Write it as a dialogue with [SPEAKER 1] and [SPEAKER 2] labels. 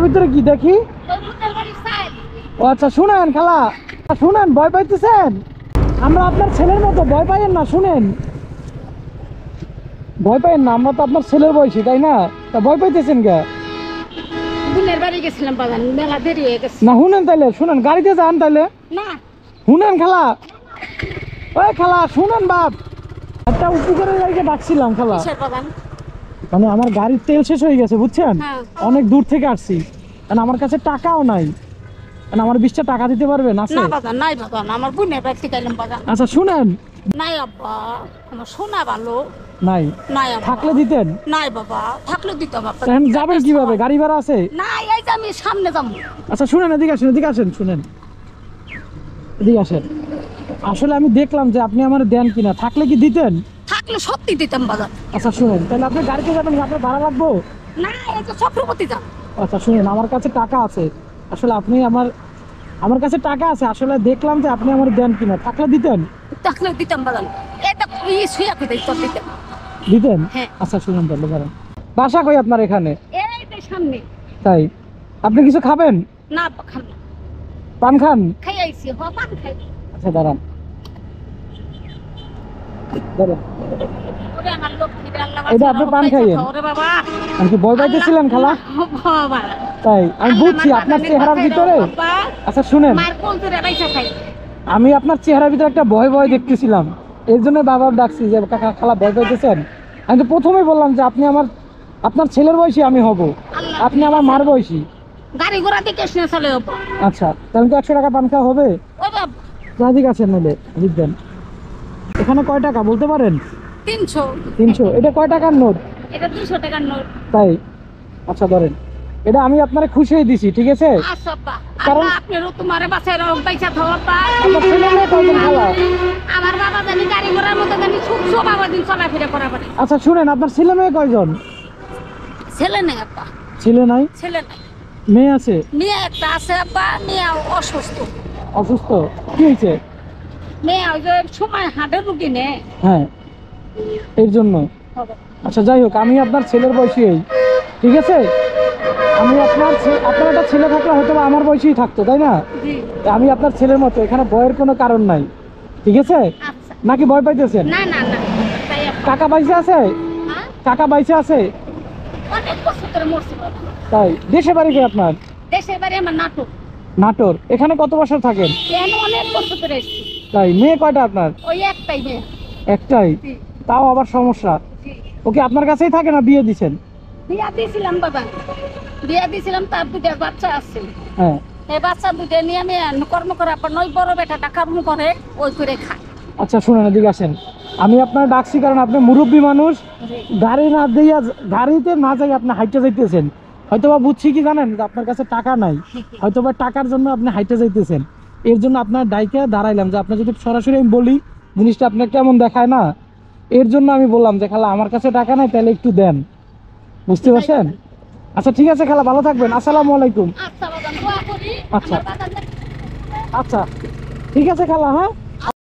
[SPEAKER 1] ভিতরে কি দেখি? ও আচ্ছা, শুনেন খালা, শুনেন, ভয় পাইতেছেন? আমরা আপনার ছেলের মতো, ভয় পাইয়েন না, শুনেন, ভয় পাইয়েন না, আমরা তো আপনার ছেলের বয়সী, তাই না? তা ভয় পাইতেছেন কে? না শুনেন, তাইলে শুনেন, গাড়িতে যান তাইলে। শুনেন খালা, ওই খালা শুনেন, বাপ একটা উপকারের গাড়িকে ডাকছিলাম খালা, মানে আমার গাড়ির তেল শেষ হয়ে গেছে বুঝছেন, অনেক দূর থেকে আসছি, কারণ আমার কাছে টাকাও নাই, কারণ আমার 20টা টাকা দিতে পারবেন? আছে? আচ্ছা শুনেন,
[SPEAKER 2] নাই আব্বা, আমার সোনা ভালো
[SPEAKER 1] নাই
[SPEAKER 2] নাই
[SPEAKER 1] থাকলে দিতেন?
[SPEAKER 2] নাই বাবা, থাকলে দিতাম।
[SPEAKER 1] এখন যাবেন কিভাবে? গাড়ি ভাড়া আছে?
[SPEAKER 2] নাই, এই যে আমি সামনে যাবো।
[SPEAKER 1] আচ্ছা শুনেন, এদিকে আসেন, এদিকে আসেন, শুনেন, এদিকে আসেন। আসলে আমি দেখলাম যে আপনি আমার দেন কিনা, থাকলে কি দিতেন?
[SPEAKER 2] থাকলে সত্যি দিতাম বাজার।
[SPEAKER 1] আচ্ছা শুনেন, তাহলে আপনি গাড়িতে যাবেন, আপনার ভাড়া লাগবো?
[SPEAKER 2] না, এই যে চক্রবর্তী যান।
[SPEAKER 1] আচ্ছা শুনেন, আমার কাছে টাকা আছে, আসলে আপনি আমার কাছে টাকা আছে, আসলে দেখলাম যে আপনি আমার দেন কিনা, থাকলে দিতেন?
[SPEAKER 2] থাকলে দিতাম বাজার। এটা শুয়ে দিতাম, দিতাম।
[SPEAKER 1] দিতেন?
[SPEAKER 2] হ্যাঁ।
[SPEAKER 1] আচ্ছা শুনুন, তাহলে ধরেন, বাসা কই আপনার? এখানে?
[SPEAKER 2] এই যে সামনে।
[SPEAKER 1] তাই? আপনি কিছু খাবেন?
[SPEAKER 2] না খান না।
[SPEAKER 1] পান খান?
[SPEAKER 2] খাই আইছি, পান খাই।
[SPEAKER 1] আচ্ছা দাঁড়ান, দাঁড়ান।
[SPEAKER 2] ওরে আমার লক্ষ্মী রে, আল্লাহ
[SPEAKER 1] এটা আপনি পান খাইয়েন?
[SPEAKER 2] ওরে বাবা,
[SPEAKER 1] আমি কি ভয় পাইতেছিলেন খালা?
[SPEAKER 2] বাবা
[SPEAKER 1] তাই আমি বুঝছি আপনার চেহারার ভিতরে। আচ্ছা শুনেন,
[SPEAKER 2] মার কোল ধরে বাইসা খাই।
[SPEAKER 1] আমি আপনার চেহারার ভিতরে একটা ভয় ভয় দেখতেছিলাম, এর জন্য বাবার ডাকছি যে কাকা খালা ভয় পাইতেছেন। আমি তো প্রথমেই বললাম যে আপনি আপনার ছেলের বয়সী আমি হব, আপনি আমার মার বয়সী।
[SPEAKER 2] গাড়ি ঘোড়া দিকে শুনে চলে যাবো।
[SPEAKER 1] আচ্ছা তাহলে তো 100 টাকা পান খাওয়া হবে?
[SPEAKER 2] ওই বাবা,
[SPEAKER 1] ঠিক আছে, নইলে লিখবেন। এখানে কয় টাকা বলতে পারেন?
[SPEAKER 2] 300।
[SPEAKER 1] 300? এটা কয় টাকার নোট?
[SPEAKER 2] এটা 200 টাকার নোট।
[SPEAKER 1] তাই? আচ্ছা ধরেন, এটা আমি আপনারে খুশি হয়ে দিছি, ঠিক আছে?
[SPEAKER 2] আচ্ছা বাবা,
[SPEAKER 1] কারণ
[SPEAKER 2] আল্লাহ আপনারও তোমারে বাঁচায় রাখুক, বাইসা থাও বাবা।
[SPEAKER 1] আমার ছেলে মেয়ে কয়জন খালা?
[SPEAKER 2] আমার বাবা জানি গাড়ি ঘোড়ার মতো জানি সুখ বাবা দিন চলাফেরা করা পারে।
[SPEAKER 1] আচ্ছা শুনেন, আপনার ছেলে মেয়ে কয়জন?
[SPEAKER 2] ছেলে নেই আব্বা।
[SPEAKER 1] ছেলে নাই?
[SPEAKER 2] ছেলে নাই,
[SPEAKER 1] মেয়ে আছে?
[SPEAKER 2] মেয়ে একটা আছে আব্বা। মেয়ে অসুস্থ।
[SPEAKER 1] অসুস্থ? কি হয়েছে?
[SPEAKER 2] মেয়ে ওই যে সময় হাটের রুগী নে।
[SPEAKER 1] হ্যাঁ, এর জন্য। আচ্ছা যাই হোক, আমি আপনার ছেলের বয়সী, ঠিক আছে? আমি আপনার একটা ছেলে থাকলে হয়তো আমার বয়সেই থাকতো, তাই না? আমি আপনার ছেলের মতো, এখানে ভয়ের কোনো কারণ নাই, ঠিক আছে?
[SPEAKER 2] আচ্ছা।
[SPEAKER 1] নাকি ভয় পাইতেছেন?
[SPEAKER 2] না না না, তাই আব্বা।
[SPEAKER 1] কাকা বাইসে আছে?
[SPEAKER 2] হ্যাঁ?
[SPEAKER 1] কাকা বাইসে আছে?
[SPEAKER 2] অনেক বছর ধরে মরছে বাবা।
[SPEAKER 1] তাই? দেশে বাড়ি কি আপনার?
[SPEAKER 2] দেশের বাড়ি আমার নাটক।
[SPEAKER 1] নাটোর? এখানে কত বছর থাকেন?
[SPEAKER 2] এখানে অনেক বছর ধরে এসেছি।
[SPEAKER 1] তাই? মেয়ে কয়টা আপনার?
[SPEAKER 2] ওই একটাই মেয়ে।
[SPEAKER 1] একটাই?
[SPEAKER 2] জি।
[SPEAKER 1] তাও আবার সমস্যা।
[SPEAKER 2] জি।
[SPEAKER 1] ওকে আপনার কাছেই থাকে না বিয়ে দিছেন?
[SPEAKER 2] বিয়া দিয়েছিলাম বাবা, বিয়া দিয়েছিলাম, তার 2টা বাচ্চা আছে।
[SPEAKER 1] হ্যাঁ।
[SPEAKER 2] এই বাচ্চা 2টা নিয়ে আমি কর্ম করার পর নয় বড় বেটাটা কর্ম করে, ওই করে খায়।
[SPEAKER 1] আচ্ছা শুনেন, এদিকে আসেন। আমি আপনার ডাকছি কারণ আপনি মুরব্বী মানুষ, গাড়ি না দিয়ে, গাড়িতে না যাই আপনি হাইটে যাইতেছেন। হয়তোবা বুঝছি কি জানেন, যে আপনার কাছে টাকা নাই, হয়তোবা টাকার জন্য আপনি হাইটে যাইতেছেন। এর জন্য আপনার ডাইকে দাঁড়াইলাম যে আপনি যদি সরাসরি আমি বলি জিনিসটা আপনার কেমন দেখায় না, এর জন্য আমি বললাম যে খালা আমার কাছে টাকা নাই, তাহলে একটু দেন, বুঝতে পারছেন? আচ্ছা ঠিক আছে খালা, ভালো থাকবেন, আসসালামু আলাইকুম।
[SPEAKER 2] আচ্ছা বাবা, দোয়া করি।
[SPEAKER 1] আচ্ছা।
[SPEAKER 2] আমার বাবা
[SPEAKER 1] আচ্ছা ঠিক আছে খালা, হ্যাঁ।